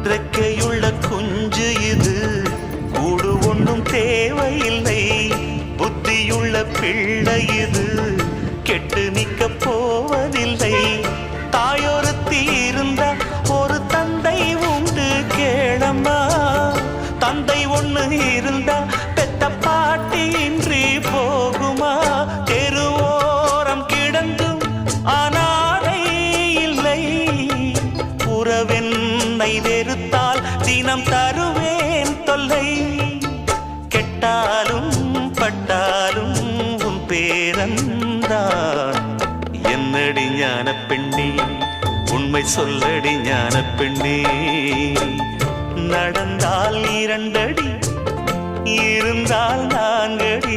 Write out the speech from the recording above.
இறக்கையுள்ள குஞ்சு இது, கூடு ஒன்றும் தேவையில்லை. புத்தியுள்ள பிள்ளை இது, கெட்டு நிக்க போவதில்லை. தாயொருத்தி இருந்தா ஒரு தந்தை உண்டு கேளம்மா. தந்தை ஒண்ணு இருந்தா பெத்த பாட்டி இன்றி போகுமா? தெருவோரம் கிடந்தும் அனாதை இல்லை. உறவென்னை வெறுத்தால் தினம் தருவேன் தொல்லை. கெட்டாலும் பட்டாலும் உன் பேரந்தான். என்னடி ஞான பெண்ணே, உண்மை சொல்லடி ஞான பெண்ணே. நடந்தால் 2 அடி, இருந்தால் 4 அடி.